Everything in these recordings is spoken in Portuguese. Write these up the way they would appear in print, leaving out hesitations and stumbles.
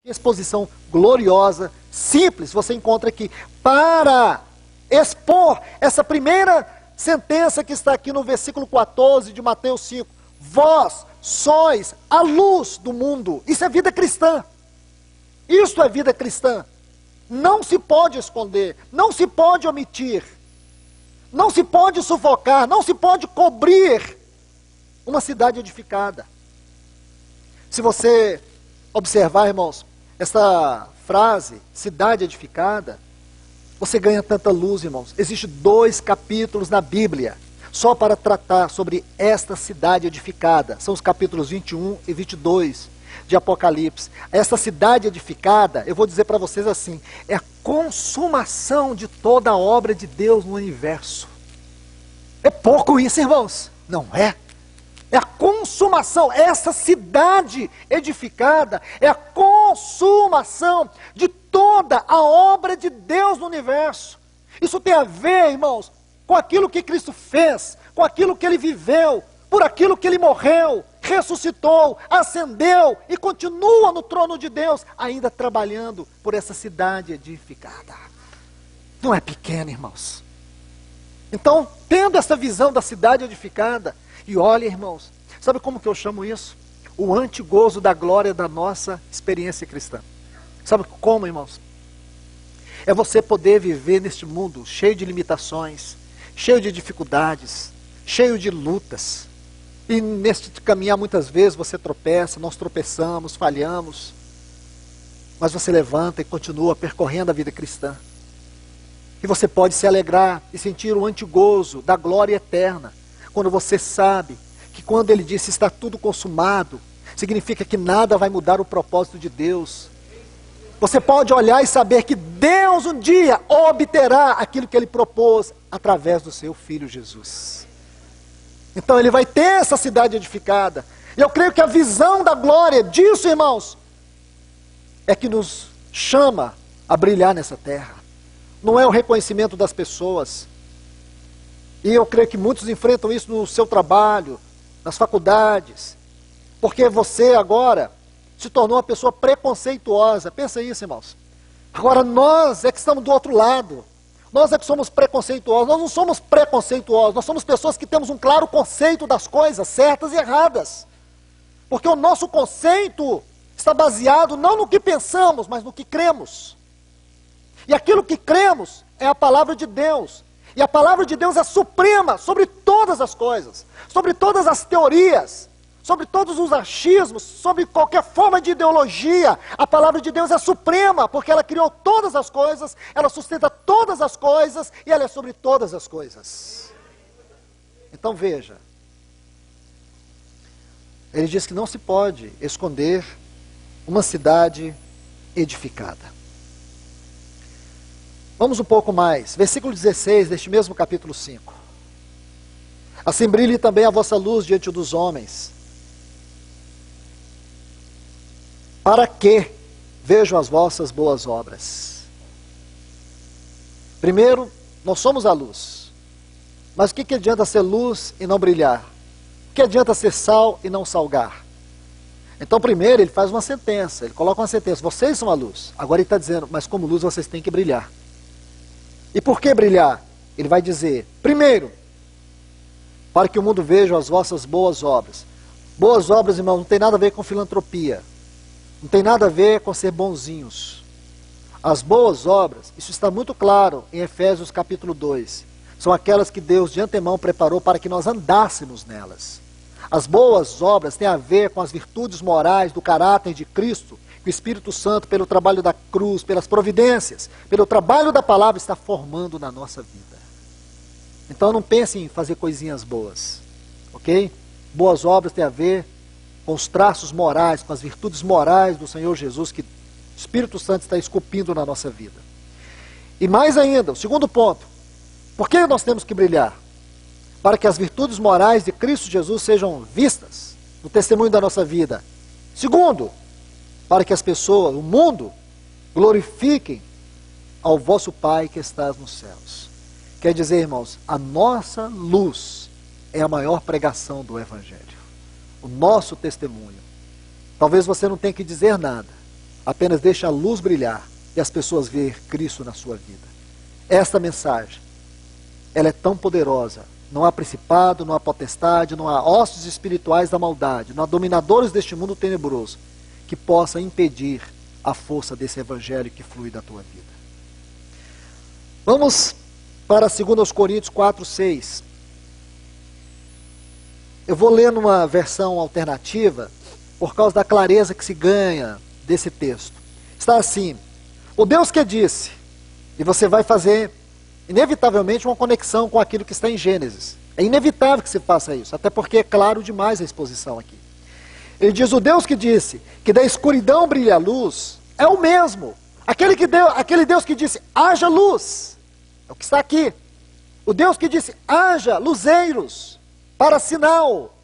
Que exposição gloriosa, simples, você encontra aqui, para expor essa primeira sentença que está aqui no versículo 14 de Mateus 5. Vós sois a luz do mundo. Isso é vida cristã. Isso é vida cristã. Não se pode esconder, não se pode omitir, não se pode sufocar, não se pode cobrir uma cidade edificada. Se você observar, irmãos, essa frase, cidade edificada, você ganha tanta luz, irmãos. Existem 2 capítulos na Bíblia, só para tratar sobre esta cidade edificada. São os capítulos 21 e 22 de Apocalipse. Essa cidade edificada, eu vou dizer para vocês assim, é a consumação de toda a obra de Deus no universo. É pouco isso, irmãos? Não é? É a consumação, essa cidade edificada é a consumação de toda a obra de Deus no universo. Isso tem a ver, irmãos, com aquilo que Cristo fez, com aquilo que Ele viveu, por aquilo que Ele morreu, ressuscitou, ascendeu e continua no trono de Deus, ainda trabalhando por essa cidade edificada. Não é pequena, irmãos. Então, tendo essa visão da cidade edificada, e olha, irmãos, sabe como que eu chamo isso? O antigozo da glória da nossa experiência cristã. Sabe como, irmãos? É você poder viver neste mundo cheio de limitações, cheio de dificuldades, cheio de lutas. E neste caminhar muitas vezes você tropeça, nós tropeçamos, falhamos. Mas você levanta e continua percorrendo a vida cristã. E você pode se alegrar e sentir o antigozo da glória eterna. Quando você sabe que quando Ele disse está tudo consumado, significa que nada vai mudar o propósito de Deus. Você pode olhar e saber que Deus um dia obterá aquilo que Ele propôs através do seu Filho Jesus. Então Ele vai ter essa cidade edificada. E eu creio que a visão da glória disso, irmãos, é que nos chama a brilhar nessa terra. Não é o reconhecimento das pessoas. E eu creio que muitos enfrentam isso no seu trabalho, nas faculdades. Porque você agora se tornou uma pessoa preconceituosa. Pensa isso, irmãos. Agora nós é que estamos do outro lado. Nós é que somos preconceituosos. Nós não somos preconceituosos. Nós somos pessoas que temos um claro conceito das coisas certas e erradas. Porque o nosso conceito está baseado não no que pensamos, mas no que cremos. E aquilo que cremos é a palavra de Deus. E a palavra de Deus é suprema sobre todas as coisas, sobre todas as teorias, sobre todos os achismos, sobre qualquer forma de ideologia. A palavra de Deus é suprema, porque ela criou todas as coisas, ela sustenta todas as coisas e ela é sobre todas as coisas. Então veja, ele diz que não se pode esconder uma cidade edificada. Vamos um pouco mais, versículo 16 deste mesmo capítulo 5. Assim brilhe também a vossa luz diante dos homens, para que vejam as vossas boas obras. Primeiro, nós somos a luz. Mas o que adianta ser luz e não brilhar? O que adianta ser sal e não salgar? Então primeiro ele faz uma sentença, ele coloca uma sentença, vocês são a luz. Agora ele está dizendo, mas como luz vocês têm que brilhar. E por que brilhar? Ele vai dizer, primeiro, para que o mundo veja as vossas boas obras. Boas obras, irmãos, não tem nada a ver com filantropia. Não tem nada a ver com ser bonzinhos. As boas obras, isso está muito claro em Efésios capítulo 2. São aquelas que Deus de antemão preparou para que nós andássemos nelas. As boas obras têm a ver com as virtudes morais do caráter de Cristo, que o Espírito Santo, pelo trabalho da cruz, pelas providências, pelo trabalho da palavra, está formando na nossa vida. Então não pense em fazer coisinhas boas, ok? Boas obras têm a ver com os traços morais, com as virtudes morais do Senhor Jesus, que o Espírito Santo está esculpindo na nossa vida. E mais ainda, o segundo ponto, por que nós temos que brilhar? Para que as virtudes morais de Cristo Jesus sejam vistas no testemunho da nossa vida. Segundo, para que as pessoas, o mundo, glorifiquem ao vosso Pai que estás nos céus. Quer dizer, irmãos, a nossa luz é a maior pregação do Evangelho. O nosso testemunho. Talvez você não tenha que dizer nada, Apenas deixe a luz brilhar e as pessoas ver Cristo na sua vida. Esta mensagem, ela é tão poderosa. Não há principado, não há potestade, não há hostes espirituais da maldade, não há dominadores deste mundo tenebroso que possa impedir a força desse evangelho que flui da tua vida. Vamos para 2 Coríntios 4, 6. Eu vou ler numa versão alternativa, por causa da clareza que se ganha desse texto. Está assim: o Deus que disse, e você vai fazer inevitavelmente uma conexão com aquilo que está em Gênesis. É inevitável que se faça isso, até porque é claro demais a exposição aqui. Ele diz: o Deus que disse que da escuridão brilha a luz, é o mesmo. Aquele Deus que disse, haja luz, é o que está aqui. O Deus que disse, haja luzeiros para sinal.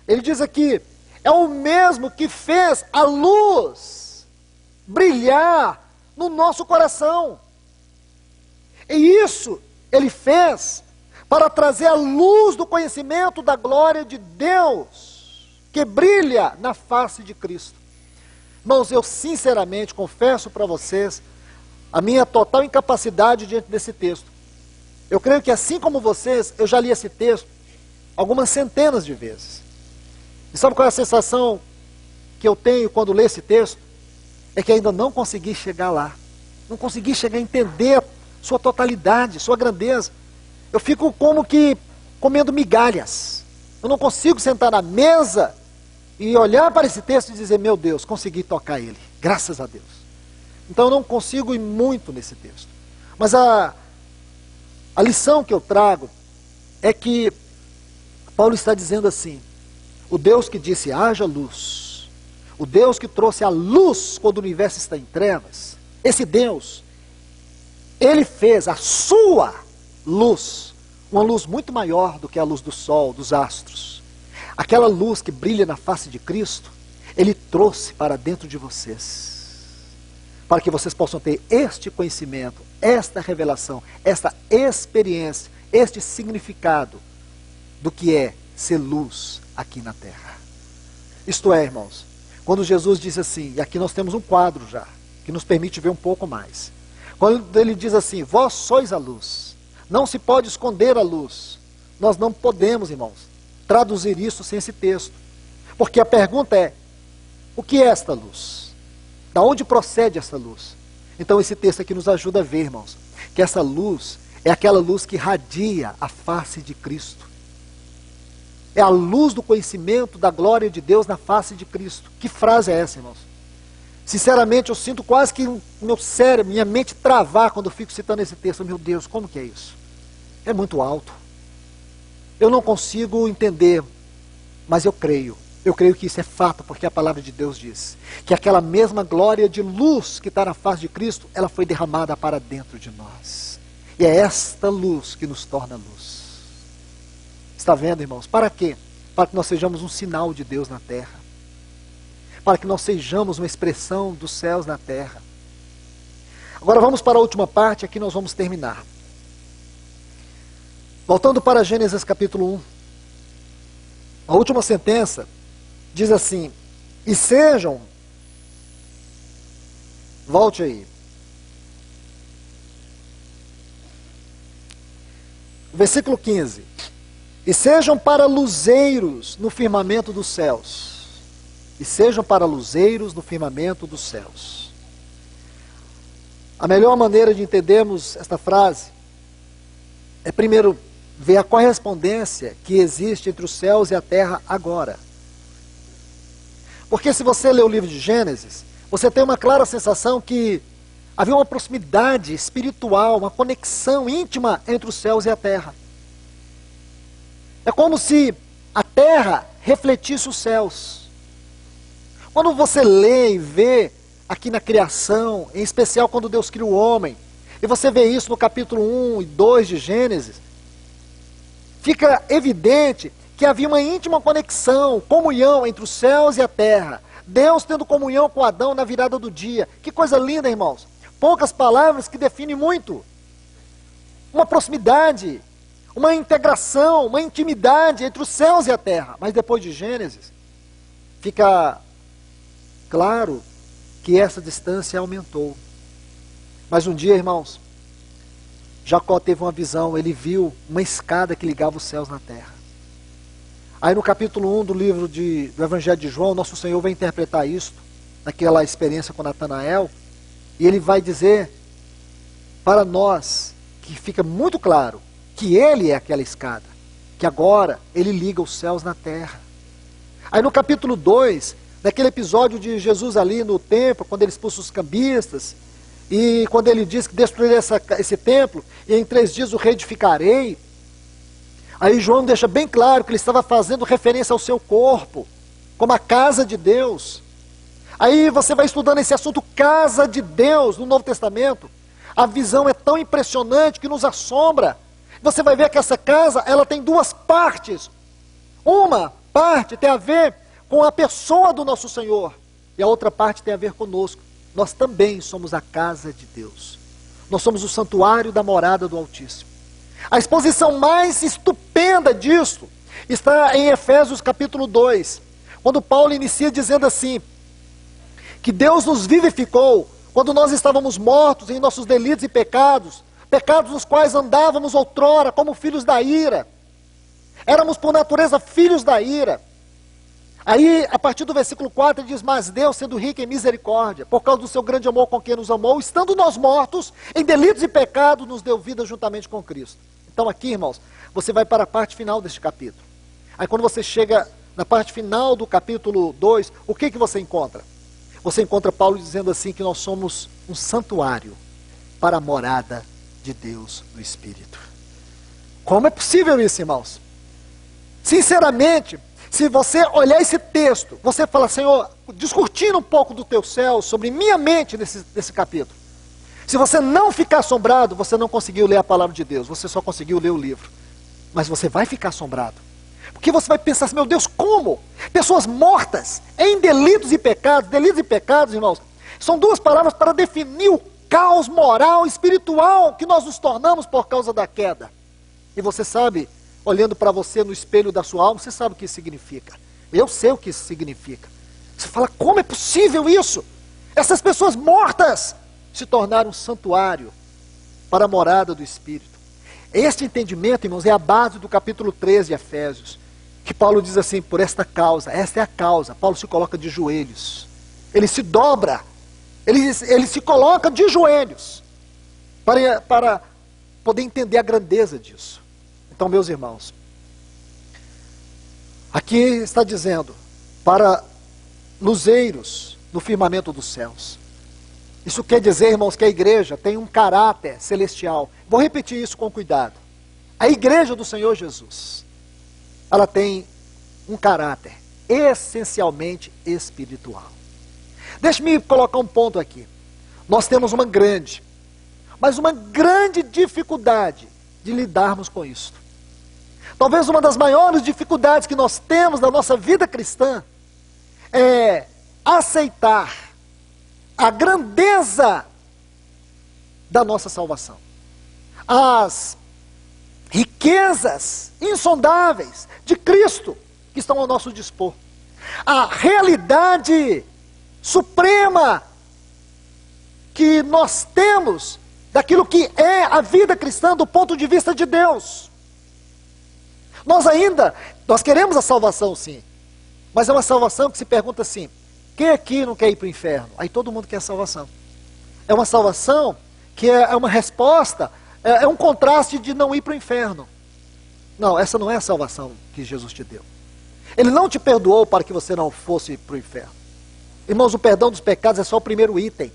Ele diz aqui, é o mesmo que fez a luz brilhar no nosso coração. E isso ele fez para trazer a luz do conhecimento da glória de Deus, que brilha na face de Cristo. Irmãos, eu sinceramente confesso para vocês a minha total incapacidade diante desse texto. Eu creio que assim como vocês, eu já li esse texto algumas centenas de vezes. E sabe qual é a sensação que eu tenho quando leio esse texto? É que ainda não consegui chegar lá. Não consegui chegar a entender sua totalidade, sua grandeza. Eu fico como que comendo migalhas. Eu não consigo sentar na mesa e olhar para esse texto e dizer, meu Deus, consegui tocar ele. Graças a Deus. Então eu não consigo ir muito nesse texto. Mas a lição que eu trago é que Paulo está dizendo assim, o Deus que disse haja luz, o Deus que trouxe a luz quando o universo está em trevas, esse Deus, ele fez a sua luz, uma luz muito maior do que a luz do sol, dos astros. Aquela luz que brilha na face de Cristo, ele trouxe para dentro de vocês, para que vocês possam ter este conhecimento, esta revelação, esta experiência, este significado do que é ser luz aqui na terra. Isto é, irmãos, quando Jesus diz assim, e aqui nós temos um quadro já, que nos permite ver um pouco mais. Quando ele diz assim, vós sois a luz, não se pode esconder a luz. Nós não podemos, irmãos, traduzir isso sem esse texto. Porque a pergunta é, o que é esta luz? Da onde procede essa luz? Então esse texto aqui nos ajuda a ver, irmãos, que essa luz é aquela luz que radia a face de Cristo. É a luz do conhecimento da glória de Deus na face de Cristo. Que frase é essa, irmãos? Sinceramente, eu sinto quase que meu cérebro, minha mente travar quando eu fico citando esse texto. Meu Deus, como que é isso? É muito alto. Eu não consigo entender, mas eu creio. Eu creio que isso é fato, porque a palavra de Deus diz que aquela mesma glória de luz que está na face de Cristo, ela foi derramada para dentro de nós. E é esta luz que nos torna luz. Está vendo, irmãos? Para quê? Para que nós sejamos um sinal de Deus na terra. Para que nós sejamos uma expressão dos céus na terra. Agora vamos para a última parte, aqui nós vamos terminar. Voltando para Gênesis capítulo 1. A última sentença diz assim, e sejam, volte aí. Versículo 15. E sejam para luzeiros no firmamento dos céus. E sejam para luzeiros no firmamento dos céus. A melhor maneira de entendermos esta frase é primeiro ver a correspondência que existe entre os céus e a terra agora. Porque se você ler o livro de Gênesis, você tem uma clara sensação que havia uma proximidade espiritual, uma conexão íntima entre os céus e a terra. É como se a terra refletisse os céus. Quando você lê e vê aqui na criação, em especial quando Deus cria o homem, e você vê isso no capítulo 1 e 2 de Gênesis, fica evidente que havia uma íntima conexão, comunhão entre os céus e a terra. Deus tendo comunhão com Adão na virada do dia. Que coisa linda, irmãos. Poucas palavras que definem muito. Uma proximidade, uma integração, uma intimidade entre os céus e a terra. Mas depois de Gênesis, fica claro que essa distância aumentou. Mas um dia, irmãos, Jacó teve uma visão, ele viu uma escada que ligava os céus na terra. Aí no capítulo 1 do livro do Evangelho de João, nosso Senhor vai interpretar isso, naquela experiência com Natanael, e ele vai dizer para nós, que fica muito claro, que ele é aquela escada, que agora ele liga os céus na terra. Aí no capítulo 2, naquele episódio de Jesus ali no templo, quando ele expulsa os cambistas, e quando ele diz que destruirei esse templo, e em 3 dias o reedificarei, aí João deixa bem claro que ele estava fazendo referência ao seu corpo, como a casa de Deus. Aí você vai estudando esse assunto, casa de Deus, no Novo Testamento, a visão é tão impressionante que nos assombra. Você vai ver que essa casa, ela tem 2 partes. Uma parte tem a ver com a pessoa do nosso Senhor, e a outra parte tem a ver conosco. Nós também somos a casa de Deus. Nós somos o santuário da morada do Altíssimo. A exposição mais estupenda disso está em Efésios capítulo 2, quando Paulo inicia dizendo assim, que Deus nos vivificou quando nós estávamos mortos em nossos delitos e pecados, pecados nos quais andávamos outrora como filhos da ira. Éramos por natureza filhos da ira. Aí, a partir do versículo 4, ele diz, mas Deus, sendo rico em misericórdia, por causa do seu grande amor com quem nos amou, estando nós mortos em delitos e pecados, nos deu vida juntamente com Cristo. Então aqui, irmãos, você vai para a parte final deste capítulo. Aí quando você chega na parte final do capítulo 2, o que você encontra? Você encontra Paulo dizendo assim que nós somos um santuário para a morada de Deus no Espírito. Como é possível isso, irmãos? Sinceramente, se você olhar esse texto, você fala, Senhor, discutindo um pouco do teu céu, sobre minha mente nesse capítulo. Se você não ficar assombrado, você não conseguiu ler a palavra de Deus, você só conseguiu ler o livro. Mas você vai ficar assombrado. Porque você vai pensar assim, meu Deus, como? Pessoas mortas em delitos e pecados, irmãos, são 2 palavras para definir o caos moral, espiritual que nós nos tornamos por causa da queda. E você sabe, olhando para você no espelho da sua alma, você sabe o que isso significa. Eu sei o que isso significa. Você fala, como é possível isso? Essas pessoas mortas se tornaram um santuário para a morada do Espírito. Este entendimento, irmãos, é a base do capítulo 13 de Efésios, que Paulo diz assim, por esta causa, esta é a causa, Paulo se coloca de joelhos, ele se dobra, ele se coloca de joelhos, para poder entender a grandeza disso. Então, meus irmãos, aqui está dizendo, para luzeiros no firmamento dos céus. Isso quer dizer, irmãos, que a igreja tem um caráter celestial. Vou repetir isso com cuidado. A igreja do Senhor Jesus, ela tem um caráter essencialmente espiritual. Deixe-me colocar um ponto aqui. Nós temos uma grande dificuldade de lidarmos com isso. Talvez uma das maiores dificuldades que nós temos na nossa vida cristã é aceitar a grandeza da nossa salvação. As riquezas insondáveis de Cristo que estão ao nosso dispor. A realidade suprema que nós temos daquilo que é a vida cristã do ponto de vista de Deus. Nós queremos a salvação, sim, mas é uma salvação que se pergunta assim, quem aqui não quer ir para o inferno? Aí todo mundo quer a salvação. É uma salvação que é uma resposta, é um contraste de não ir para o inferno. Não, essa não é a salvação que Jesus te deu. Ele não te perdoou para que você não fosse para o inferno. Irmãos, o perdão dos pecados é só o primeiro item.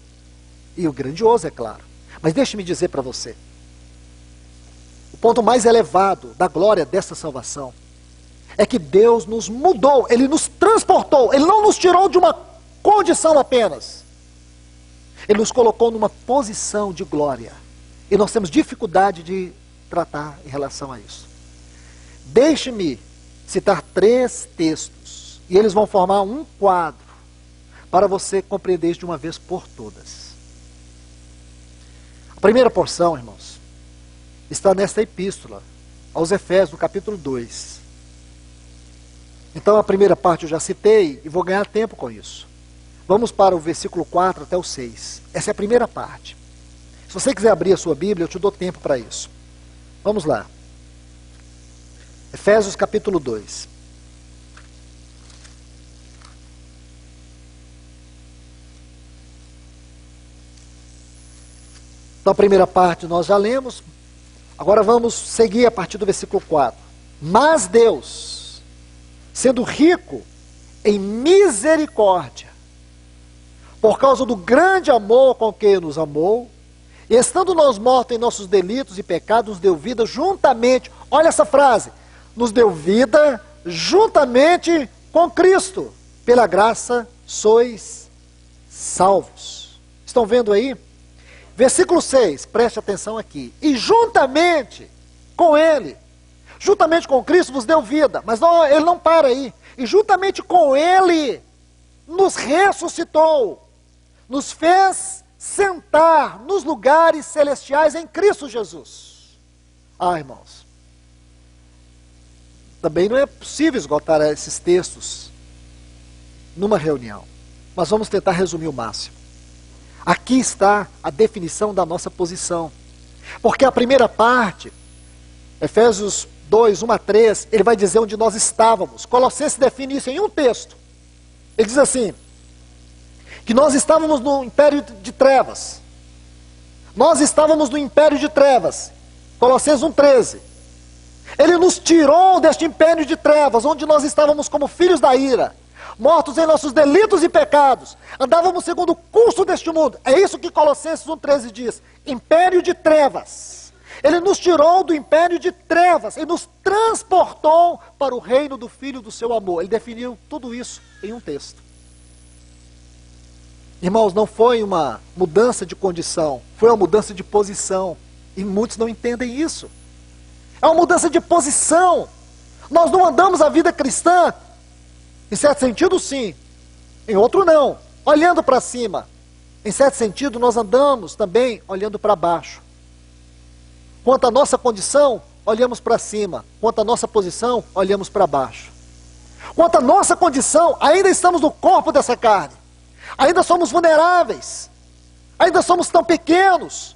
E o grandioso, é claro. Mas deixe-me dizer para você, o ponto mais elevado da glória dessa salvação é que Deus nos mudou, Ele nos transportou, Ele não nos tirou de uma condição apenas. Ele nos colocou numa posição de glória. E nós temos dificuldade de tratar em relação a isso. Deixe-me citar 3 textos, e eles vão formar um quadro, para você compreender isso de uma vez por todas. A primeira porção, irmãos, está nesta epístola, aos Efésios, no capítulo 2. Então a primeira parte eu já citei, e vou ganhar tempo com isso. Vamos para o versículo 4 até o 6. Essa é a primeira parte. Se você quiser abrir a sua Bíblia, eu te dou tempo para isso. Vamos lá. Efésios capítulo 2. Então a primeira parte nós já lemos. Agora vamos seguir a partir do versículo 4. Mas Deus, sendo rico em misericórdia, por causa do grande amor com que nos amou, e estando nós mortos em nossos delitos e pecados, nos deu vida juntamente, olha essa frase, nos deu vida juntamente com Cristo, pela graça sois salvos. Estão vendo aí? Versículo 6, preste atenção aqui. E juntamente com Ele, juntamente com Cristo vos deu vida, mas não, Ele não para aí. E juntamente com Ele nos ressuscitou, nos fez sentar nos lugares celestiais em Cristo Jesus. Ah, irmãos, também não é possível esgotar esses textos numa reunião, mas vamos tentar resumir o máximo. Aqui está a definição da nossa posição, porque a primeira parte, Efésios 2, 1 a 3, ele vai dizer onde nós estávamos. Colossenses define isso em um texto. Ele diz assim, que nós estávamos no império de trevas. Nós estávamos no império de trevas. Colossenses 1,13. Ele nos tirou deste império de trevas, onde nós estávamos como filhos da ira, mortos em nossos delitos e pecados. Andávamos segundo o curso deste mundo. É isso que Colossenses 1,13 diz. Império de trevas. Ele nos tirou do império de trevas e nos transportou para o reino do Filho do seu amor. Ele definiu tudo isso em um texto. Irmãos, não foi uma mudança de condição, foi uma mudança de posição. E muitos não entendem isso. É uma mudança de posição. Nós não andamos a vida cristã, em certo sentido sim, em outro não, olhando para cima. Em certo sentido nós andamos também olhando para baixo. Quanto à nossa condição, olhamos para cima. Quanto à nossa posição, olhamos para baixo. Quanto à nossa condição, ainda estamos no corpo dessa carne. Ainda somos vulneráveis. Ainda somos tão pequenos.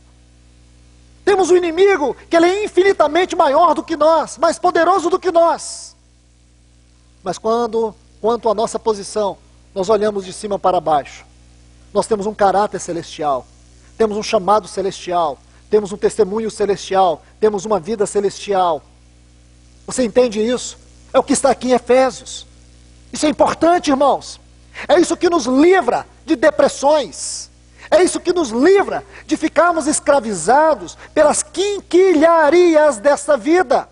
Temos um inimigo que ele é infinitamente maior do que nós, mais poderoso do que nós. Mas quanto à nossa posição, nós olhamos de cima para baixo. Nós temos um caráter celestial. Temos um chamado celestial. Temos um testemunho celestial. Temos uma vida celestial. Você entende isso? É o que está aqui em Efésios. Isso é importante, irmãos. É isso que nos livra de depressões. É isso que nos livra de ficarmos escravizados pelas quinquilharias desta vida.